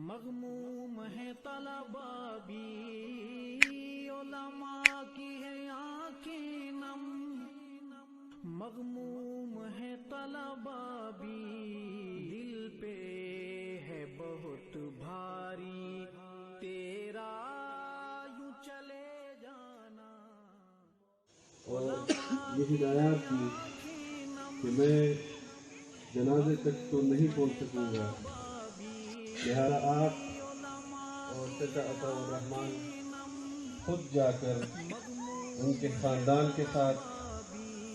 مغموم ہے طلباء بھی، علماء کی ہے آنکھیں نم، مغموم ہے طلباء بھی، دل پہ ہے بہت بھاری تیرا یوں چلے جانا۔ اور یہ ہدایات دی کہ میں جنازے تک تو نہیں پہنچ سکوں گا، لہذا آپ اور چچا عطا الرحمان خود جا کر ان کے خاندان کے ساتھ،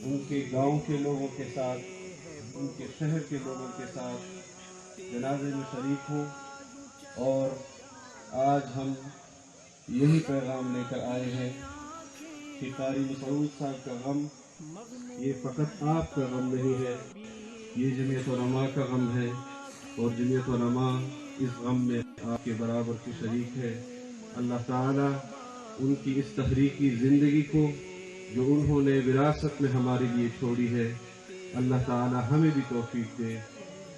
ان کے گاؤں کے لوگوں کے ساتھ، ان کے شہر کے لوگوں کے ساتھ جنازے میں شریک ہوں۔ اور آج ہم یہی پیغام لے کر آئے ہیں کہ قاری مسعود صاحب کا غم یہ فقط آپ کا غم نہیں ہے، یہ جمعیت علماء کا غم ہے، اور جمعیت علماء اس غم میں آپ کے برابر کی شریک ہے۔ اللہ تعالیٰ ان کی اس تحریکی زندگی کو جو انہوں نے وراثت میں ہمارے لیے چھوڑی ہے، اللہ تعالیٰ ہمیں بھی توفیق دے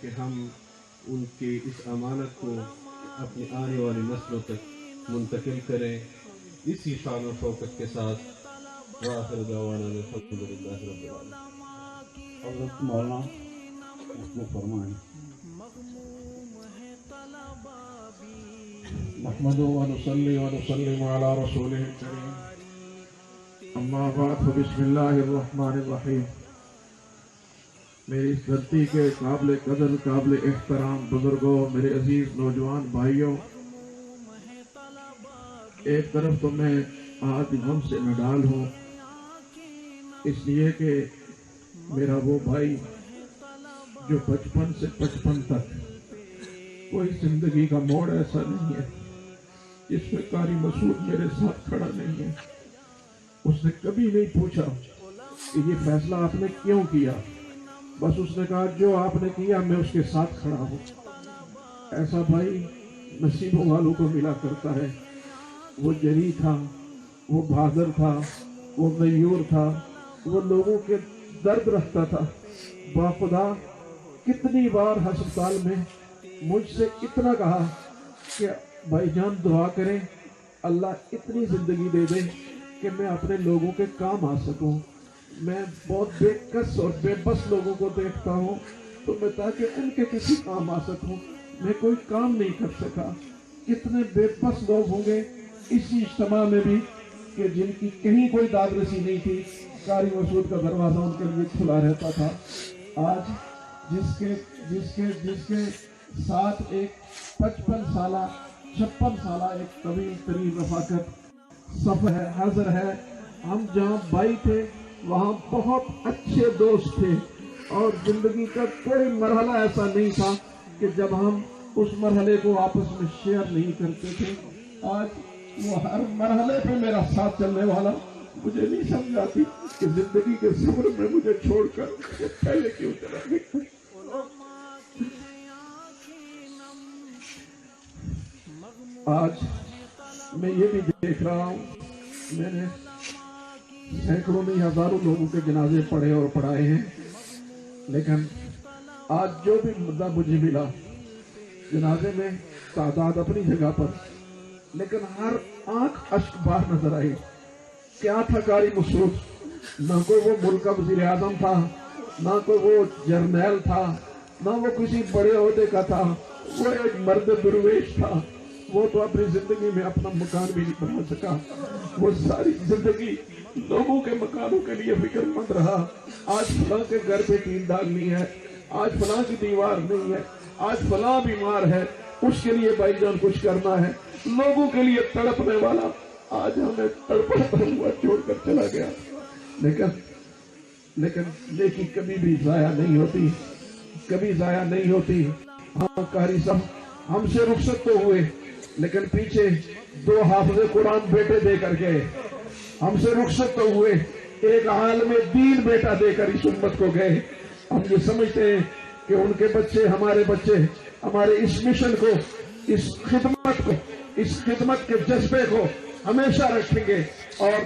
کہ ہم ان کے اس امانت کو اپنی آنے والی نسلوں تک منتقل کریں، اسی شان و شوکت کے ساتھ۔ وآخر دعوانا الحمدللہ رب العالمین۔ حضرت مولانا اس کو فرمائیں۔ نحمده ونصلي ونسلم على رسوله الكريم، اما بعد فبسم اللہ الرحمن الرحیم۔ میری اس دھرتی کے قابل قدر، قابل احترام بزرگوں، میرے عزیز نوجوان بھائیوں، ایک طرف تو میں آج غم سے نڈال ہوں، اس لیے کہ میرا وہ بھائی جو بچپن سے بچپن تک کوئی زندگی کا موڑ ایسا نہیں ہے جس میں قاری مسعود میرے ساتھ کھڑا نہیں ہے۔ اس نے کبھی نہیں پوچھا کہ یہ فیصلہ آپ نے کیوں کیا، بس اس نے کہا جو آپ نے کیا میں اس کے ساتھ کھڑا ہوں۔ ایسا بھائی نصیبوں والوں کو ملا کرتا ہے۔ وہ جری تھا، وہ بہادر تھا، وہ غیور تھا، وہ لوگوں کے درد رکھتا تھا۔ باخدا کتنی بار ہسپتال میں مجھ سے اتنا کہا کہ بھائی جان دعا کریں اللہ اتنی زندگی دے دے کہ میں اپنے لوگوں کے کام آ سکوں۔ میں بہت بے کس اور بے بس لوگوں کو دیکھتا ہوں تو میں تاکہ ان کے کسی کام آ سکوں، میں کوئی کام نہیں کر سکا۔ کتنے بے بس لوگ ہوں گے اسی اجتماع میں بھی کہ جن کی کہیں کوئی داد رسی نہیں تھی، قاری مسعود کا دروازہ ان کے لیے کھلا رہتا تھا۔ آج جس کے ساتھ ایک 55 سالہ 56 سالہ ایک طویل ترین رفاقت صف ہے، حاضر ہے۔ ہم جہاں بھائی تھے وہاں بہت اچھے دوست تھے، اور زندگی کا کوئی مرحلہ ایسا نہیں تھا کہ جب ہم اس مرحلے کو آپس میں شیئر نہیں کرتے تھے۔ آج وہ ہر مرحلے پہ میرا ساتھ چلنے والا، مجھے نہیں سمجھاتی کہ زندگی کے سفر میں مجھے چھوڑ کر پہلے کیوں چلا گیا۔ آج میں یہ بھی دیکھ رہا ہوں، میں نے سینکڑوں نہیں ہزاروں لوگوں کے جنازے پڑھے اور پڑھائے ہیں، لیکن آج جو بھی مدعا مجھے ملا جنازے میں تعداد اپنی جگہ پر، لیکن ہر آنکھ اشک بار نظر آئی۔ کیا تھا قاری مسعود؟ نہ کوئی وہ ملک کا وزیر اعظم تھا، نہ کوئی وہ جرنیل تھا، نہ وہ کسی بڑے عہدے کا تھا، وہ ایک مرد درویش تھا۔ وہ تو اپنی زندگی میں اپنا مکان بھی نہیں بنا سکا، وہ ساری زندگی لوگوں کے مکانوں کے لیے فکر مند رہا۔ آج فلاں کے گھر پہ ٹین ڈالنی ہے، آج فلاں کی دیوار نہیں ہے، آج فلاں بیمار ہے، اس کے لیے بھائی جان کچھ کرنا ہے، لوگوں کے لیے تڑپنے والا آج ہمیں تڑپتا ہوا چھوڑ کر چلا گیا۔ لیکن نیکی کبھی بھی ضائع نہیں ہوتی، کبھی ضائع نہیں ہوتی۔ ہاں قاری صاحب ہم سے رخصت تو ہوئے، لیکن پیچھے 2 حافظ قرآن بیٹے دے کر گئے۔ ہم سے رخصت تو ہوئے، ایک عالم دین بیٹا دے کر اس امت کو گئے۔ ہم یہ سمجھتے ہیں کہ ان کے بچے ہمارے بچے ہمارے اس مشن کو، اس خدمت کے جذبے کو ہمیشہ رکھیں گے، اور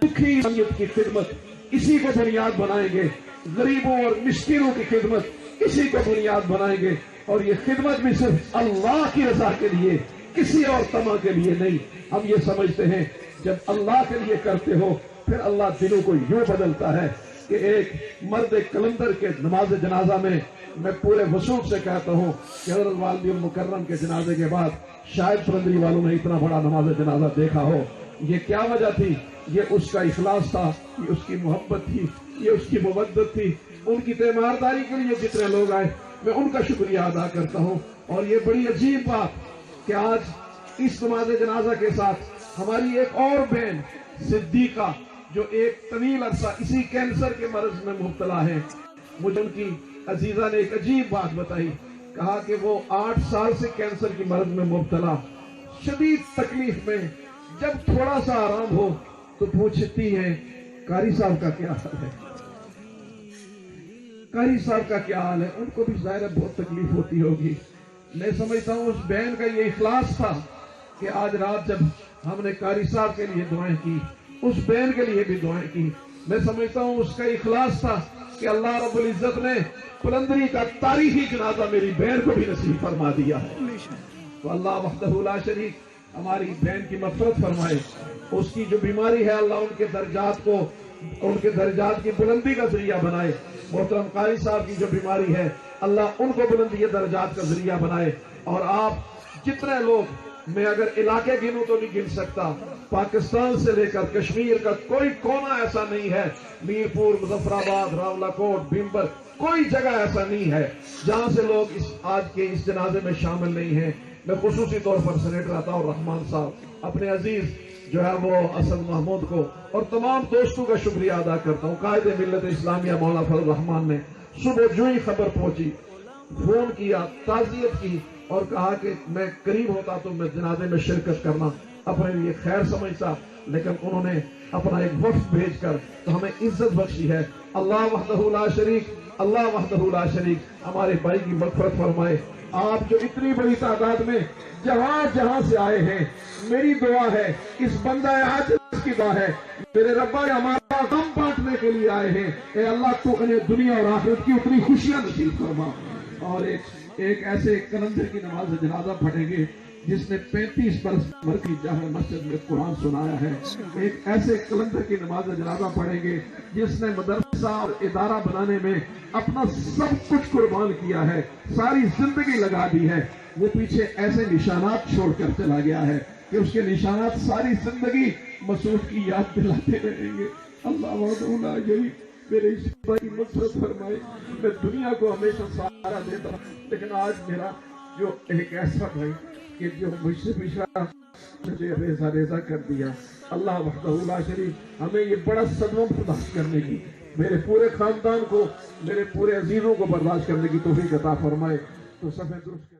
دکھی انسانیت کی خدمت اسی کو بنیاد بنائیں گے، غریبوں اور مسکینوں کی خدمت اسی کو بنیاد بنائیں گے، اور یہ خدمت بھی صرف اللہ کی رضا کے لیے، کسی اور طمع کے لیے نہیں۔ ہم یہ سمجھتے ہیں جب اللہ کے لیے کرتے ہو پھر اللہ دلوں کو یوں بدلتا ہے کہ ایک مرد کلندر کے نماز جنازہ میں پورے وصول سے کہتا ہوں کہ حضرت والدی المکرم کے جنازے کے بعد شاید پرندری والوں نے اتنا بڑا نماز جنازہ دیکھا ہو۔ یہ کیا وجہ تھی؟ یہ اس کا اخلاص تھا، یہ اس کی محبت تھی، یہ اس کی مودت تھی۔ ان کی تیمارداری کے لیے جتنے لوگ آئے میں ان کا شکریہ ادا کرتا ہوں۔ اور یہ بڑی عجیب بات کہ آج اس نماز جنازہ کے ساتھ ہماری ایک اور بہن صدیقہ جو ایک طویل عرصہ اسی کینسر کے مرض میں مبتلا ہے، مجھے ان کی عزیزہ نے ایک عجیب بات بتائی، کہا کہ وہ 8 سال سے کینسر کی مرض میں مبتلا، شدید تکلیف میں، جب تھوڑا سا آرام ہو تو پوچھتی ہے قاری صاحب کا کیا حال ہے، قاری صاحب کا کیا حال ہے۔ ان کو بھی ظاہر بہت تکلیف ہوتی ہوگی۔ میں سمجھتا ہوں اس بہن کا یہ اخلاص تھا کہ آج رات جب ہم نے قاری صاحب کے لیے دعائیں کی، اس بہن کے لیے بھی دعائیں کی، میں سمجھتا ہوں اس کا اخلاص تھا کہ اللہ رب العزت نے قلندری کا تاریخی جنازہ میری بہن کو بھی نصیب فرما دیا ہے۔ تو اللہ وحدہ لا شریک ہماری بہن کی مغفرت فرمائے، اس کی جو بیماری ہے اللہ ان کے درجات کی بلندی کا ذریعہ بنائے۔ محترم قاری صاحب کی جو بیماری ہے اللہ ان کو بلندی درجات کا ذریعہ بنائے۔ اور آپ جتنے لوگ، میں اگر علاقے گنوں تو نہیں گن سکتا، پاکستان سے لے کر کشمیر کا کوئی کونا ایسا نہیں ہے، میرپور، مظفر آباد، راولہ کوٹ، بھیمبر، کوئی جگہ ایسا نہیں ہے جہاں سے لوگ آج کے اس جنازے میں شامل نہیں ہیں۔ میں خصوصی طور پر سینیٹر عطاء الرحمان صاحب، اپنے عزیز جو ہے وہ اسد محمود کو اور تمام دوستوں کا شکریہ ادا کرتا ہوں۔ قائد ملت اسلامیہ مولانا فضل الرحمان نے صبح جو ہی خبر پہنچی فون کیا، تعزیت کی اور کہا کہ میں قریب ہوتا تو میں جنازے میں شرکت کرنا اپنے لیے خیر سمجھتا، لیکن انہوں نے اپنا ایک وفد بھیج کر تو ہمیں عزت بخشی ہے۔ اللہ وحدہ لا شریک، اللہ وحدہ لا شریک ہمارے بھائی کی مغفرت فرمائے۔ آپ جو اتنی بڑی تعداد میں جہاں سے آئے ہیں، میری دعا ہے، اس بندہ عاجز کی دعا ہے، میرے ربا ہمارا غم بانٹنے کے لیے آئے ہیں، اے اللہ تو انہیں دنیا اور آخرت کی اتنی خوشیاں نصیب فرما۔ اور ایک ایسے کلندر کی نماز جنازہ پڑھیں گے جس نے 35 برس عمر کی جامع مسجد میں قرآن سنایا ہے۔ ایک ایسے کلندر کی نماز جنازہ پڑھیں گے جس نے مدرسہ اور ادارہ بنانے میں اپنا سب کچھ قربان کیا ہے، ساری زندگی لگا دی ہے۔ وہ پیچھے ایسے نشانات چھوڑ کر چلا گیا ہے کہ اس کے نشانات ساری زندگی مسعود کی یاد دلاتے رہیں گے۔ اللہ وحدہ لا شریک میرے اس بھائی کی مغفرت فرمائے۔ میں دنیا کو ہمیشہ سہارا دیتا ہوں، لیکن آج میرا جو ایک ایسا بھائی کہ جو مجھ سے پچھڑا مجھے ریزہ کر دیا، اللہ وحدہ لا شریک ہمیں یہ بڑا صدمہ برداشت کرنے کی، میرے پورے خاندان کو، میرے پورے عزیزوں کو برداشت کرنے کی توفیق عطا فرمائے۔ تو صفحہ درست